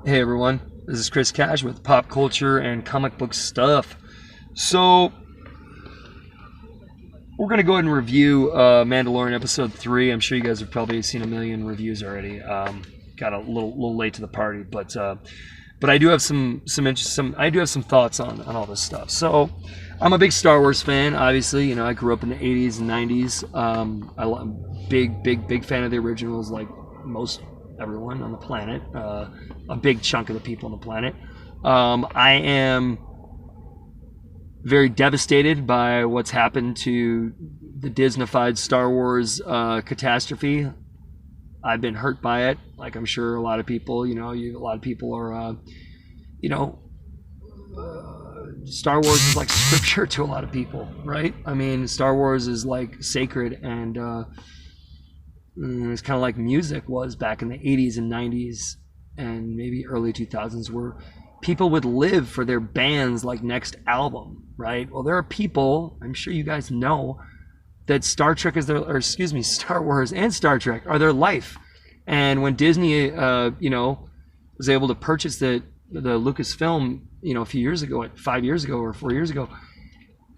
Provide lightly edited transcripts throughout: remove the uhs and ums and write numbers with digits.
Hey everyone, this is Chris Cash with Pop Culture and Comic Book Stuff. So, we're going to go ahead and review Mandalorian Episode 3. I'm sure you guys have probably seen a million reviews already. Got a little late to the party, but I do have some thoughts on all this stuff. So, I'm a big Star Wars fan, obviously. You know, I grew up in the 80s and 90s. I'm big fan of the originals, like most everyone on the planet, a big chunk of the people on the planet. I am very devastated by what's happened to the Disneyfied Star Wars catastrophe. I've been hurt by it, like I'm sure a lot of people. A lot of people are, Star Wars is like scripture to a lot of people, right? I mean, Star Wars is like sacred, and it's kind of like music was back in the 80s and 90s and maybe early 2000s, where people would live for their band's like next album, right? Well, there are people, I'm sure you guys know, that Star Wars and Star Trek are their life. And when Disney, was able to purchase the Lucasfilm, a few years ago, 5 years ago or 4 years ago,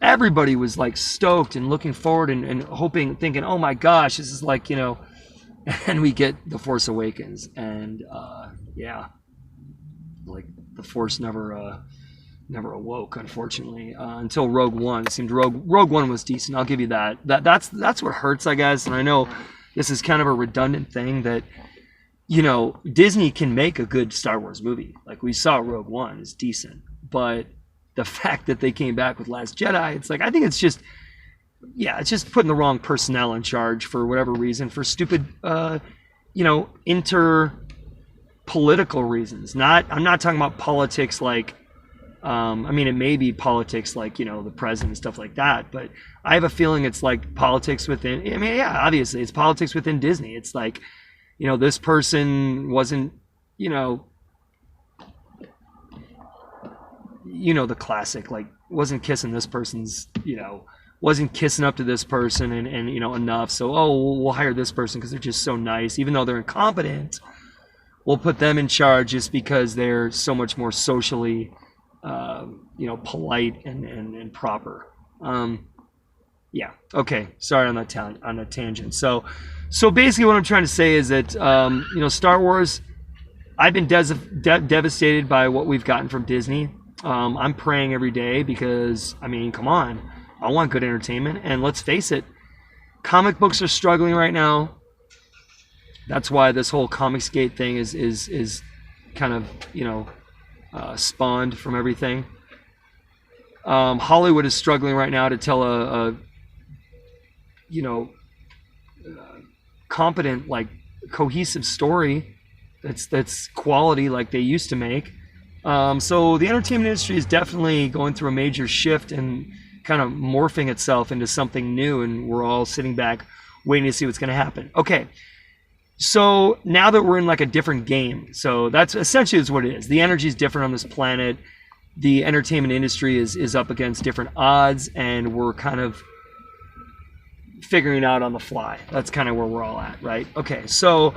everybody was like stoked and looking forward and hoping, thinking, oh my gosh, this is like, and we get The Force Awakens, and like the Force never awoke, unfortunately, until Rogue One. It seemed Rogue One was decent. I'll give you that. That's what hurts, I guess. And I know this is kind of a redundant thing that, Disney can make a good Star Wars movie. Like we saw Rogue One is decent, but the fact that they came back with Last Jedi, it's like, I think it's just putting the wrong personnel in charge for whatever reason, for stupid, political reasons. I'm not talking about politics like, it may be politics like, the president and stuff like that, but I have a feeling it's like politics within, obviously it's politics within Disney. It's like, this person wasn't, the classic, like wasn't kissing this person's, wasn't kissing up to this person and enough. So, we'll hire this person because they're just so nice, even though they're incompetent. We'll put them in charge just because they're so much more socially, polite and proper. Okay. Sorry on that tangent. So basically, what I'm trying to say is that Star Wars, I've been devastated by what we've gotten from Disney. I'm praying every day because come on, I want good entertainment, and let's face it, comic books are struggling right now. That's why this whole Comicsgate thing is kind of spawned from everything. Hollywood is struggling right now to tell a competent, like cohesive story that's quality like they used to make. So the entertainment industry is definitely going through a major shift and kind of morphing itself into something new, and we're all sitting back waiting to see what's going to happen. Okay. So now that we're in like a different game, so that's essentially what it is. The energy is different on this planet. The entertainment industry is up against different odds, and we're kind of figuring it out on the fly. That's kind of where we're all at, right? Okay, so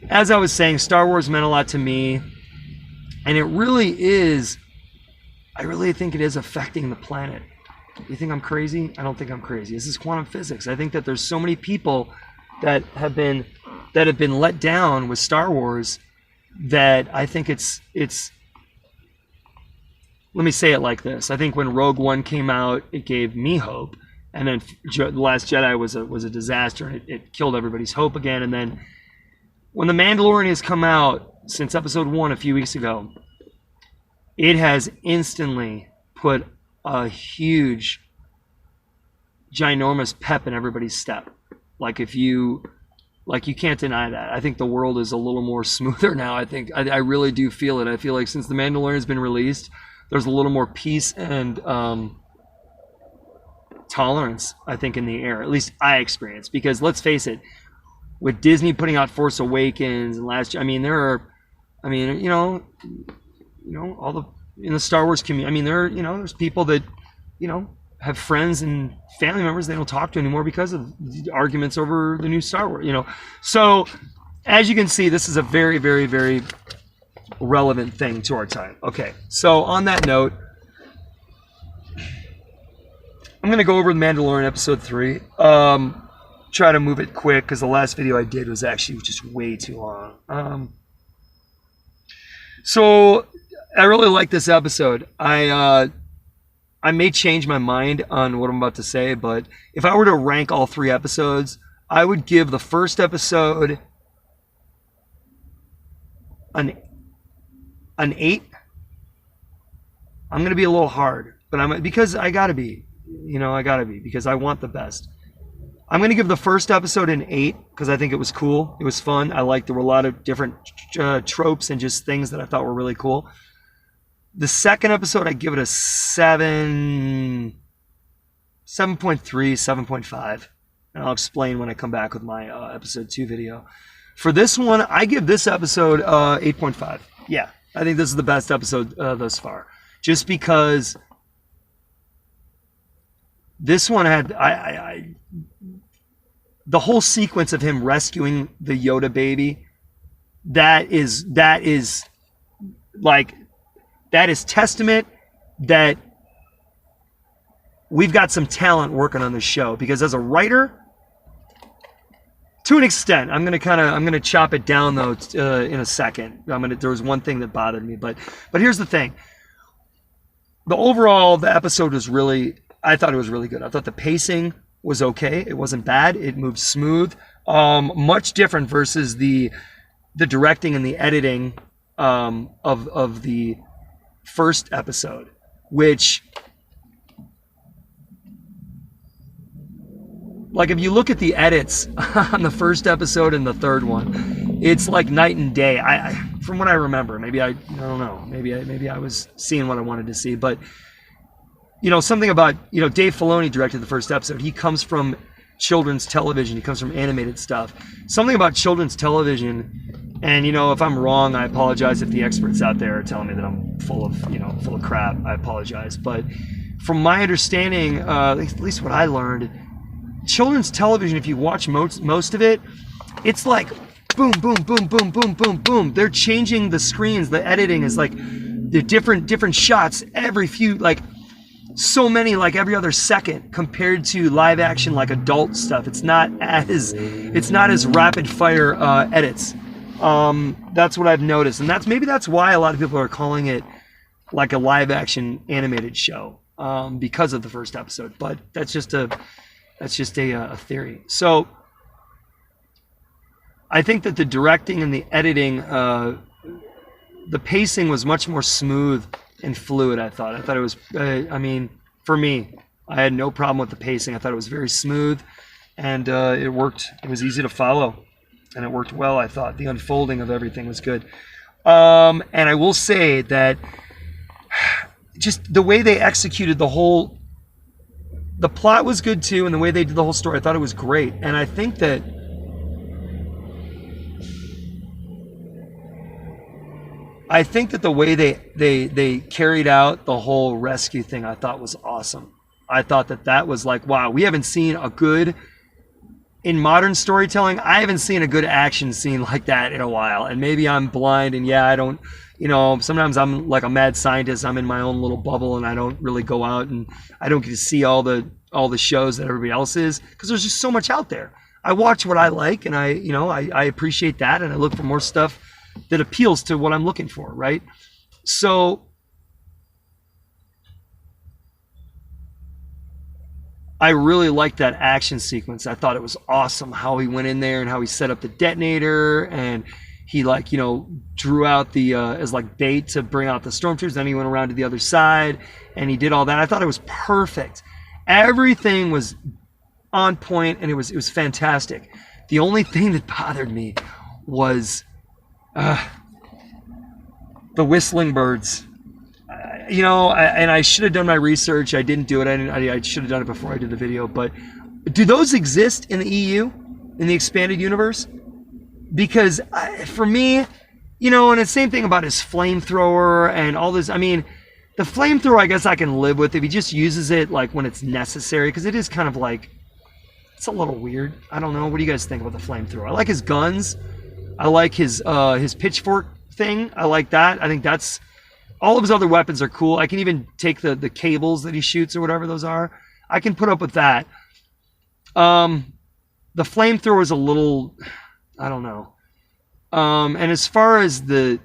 as I was saying, Star Wars meant a lot to me, and it really is, I really think it is affecting the planet. You think I'm crazy? I don't think I'm crazy. This is quantum physics. I think that there's so many people that have been let down with Star Wars that I think it's let me say it like this. I think when Rogue One came out, it gave me hope, and then The Last Jedi was a disaster, and it killed everybody's hope again. And then when The Mandalorian has come out since episode 1 a few weeks ago, it has instantly put a huge, ginormous pep in everybody's step. Like you can't deny that. I think the world is a little more smoother now. I really do feel it. I feel like since The Mandalorian has been released, there's a little more peace and tolerance, I think, in the air. At least I experience. Because let's face it, with Disney putting out Force Awakens and all the in the Star Wars community. There's people that, have friends and family members they don't talk to anymore because of arguments over the new Star Wars. So as you can see, this is a very, very, very relevant thing to our time. Okay, so on that note, I'm going to go over the Mandalorian episode 3. Try to move it quick because the last video I did was actually just way too long. So I really like this episode. I may change my mind on what I'm about to say, but if I were to rank all 3 episodes, I would give the first episode an 8. I'm going to be a little hard, but because I got to be. Because I want the best. I'm going to give the first episode an 8 because I think it was cool. It was fun. There were a lot of different tropes and just things that I thought were really cool. The second episode, I give it a 7.3, 7.5. And I'll explain when I come back with my episode 2 video. For this one, I give this episode 8.5. Yeah, I think this is the best episode thus far. Just because this one had the whole sequence of him rescuing the Yoda baby. That is testament that we've got some talent working on this show. Because as a writer, to an extent, I'm gonna chop it down though in a second. There was one thing that bothered me, but here's the thing. The episode was I thought it was really good. I thought the pacing was okay. It wasn't bad. It moved smooth. Much different versus the directing and the editing of the first episode, which, like, if you look at the edits on the first episode and the third one, it's like night and day. From what I remember, maybe I don't know. Maybe I was seeing what I wanted to see, but something about Dave Filoni directed the first episode. He comes from children's television. He comes from animated stuff. Something about children's television, and if I'm wrong, I apologize. If the experts out there are telling me that I'm full of crap, I apologize. But from my understanding, at least what I learned, children's television, if you watch most of it, it's like boom, boom, boom, boom, boom, boom, boom. They're changing the screens. The editing is like the different shots every few, like so many, like every other second, compared to live action, like adult stuff. It's not as rapid fire edits. That's what I've noticed, and maybe that's why a lot of people are calling it like a live action animated show, because of the first episode. But that's just a theory. So I think that the directing and the editing, the pacing was much more smooth and fluid. I thought it was, for me, I had no problem with the pacing. I thought it was very smooth, and it worked. It was easy to follow, and it worked well. I thought the unfolding of everything was good. And I will say that just the way they executed the plot was good too, and the way they did the whole story, I thought it was great. And I think that the way they carried out the whole rescue thing, I thought was awesome. I thought that was like, wow, we haven't seen in modern storytelling, I haven't seen a good action scene like that in a while. And maybe I'm blind, and I don't, sometimes I'm like a mad scientist. I'm in my own little bubble, and I don't really go out, and I don't get to see all the shows that everybody else is, because there's just so much out there. I watch what I like, and I appreciate that, and I look for more stuff that appeals to what I'm looking for, right? So I really liked that action sequence. I thought it was awesome how he went in there and how he set up the detonator, and he drew out the as like bait to bring out the stormtroopers. Then he went around to the other side and he did all that. I thought it was perfect. Everything was on point, and it was fantastic. The only thing that bothered me was the whistling birds. And I should have done my research. I didn't do it. I should have done it before I did the video. But do those exist in the EU, in the expanded universe? Because for me, and the same thing about his flamethrower and all this. I mean, the flamethrower, I guess I can live with if he just uses it like when it's necessary, because it is kind of like, it's a little weird. I don't know. What do you guys think about the flamethrower? I like his guns. I like his pitchfork thing. I like that. I think that's all of his other weapons are cool. I can even take the cables that he shoots or whatever those are. I can put up with that. The flamethrower is a little, I don't know. And as far as the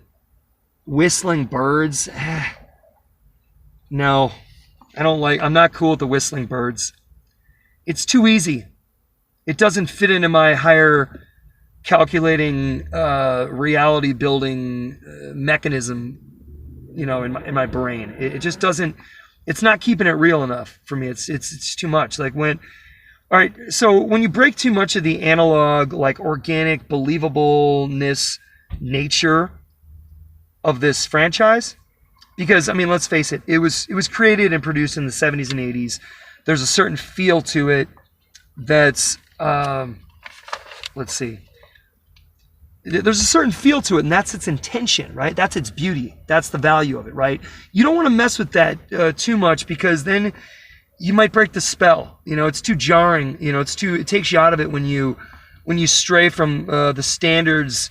whistling birds, no, I don't like. I'm not cool with the whistling birds. It's too easy. It doesn't fit into my higher calculating reality building mechanism, you know, in my brain. It just doesn't. It's not keeping it real enough for me. It's too much. Like when, all right. So when you break too much of the analog, like organic believableness nature of this franchise, because I mean, let's face it. It was created and produced in the 70s and 80s. There's a certain feel to it that's let's see. There's a certain feel to it, and that's its intention, right? That's its beauty. That's the value of it, right? You don't want to mess with that too much, because then you might break the spell. You know, it's too jarring. You know, it takes you out of it when you stray from the standards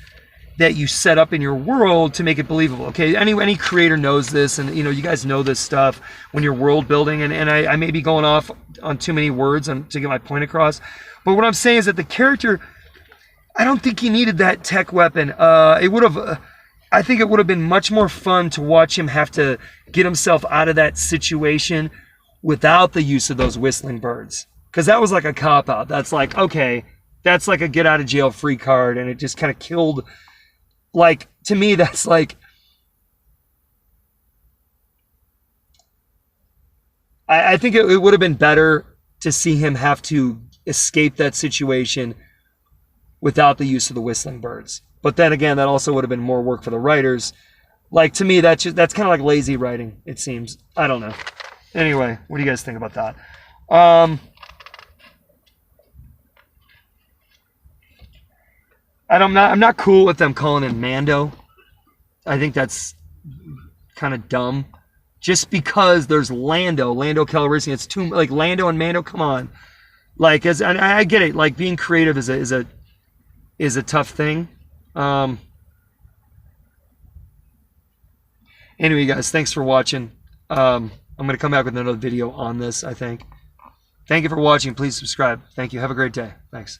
that you set up in your world to make it believable. Okay, any creator knows this, and you know, you guys know this stuff when you're world building, and I may be going off on too many words to get my point across, but what I'm saying is that the character, I don't think he needed that tech weapon. It would have, I think it would have been much more fun to watch him have to get himself out of that situation without the use of those whistling birds, because that was like a cop out. That's like, okay, that's like a get out of jail free card, and it just kind of killed. Like, to me, that's like, I think it would have been better to see him have to escape that situation without the use of the whistling birds. But then again, that also would have been more work for the writers. Like, to me, that's kind of like lazy writing, it seems. I don't know. Anyway, what do you guys think about that? I'm not cool with them calling him Mando. I think that's kind of dumb. Just because there's Lando Calrissian, it's too like Lando and Mando. Come on, like and I get it. Like being creative is a tough thing. Anyway, guys, thanks for watching. I'm gonna come back with another video on this, I think. Thank you for watching. Please subscribe. Thank you. Have a great day. Thanks.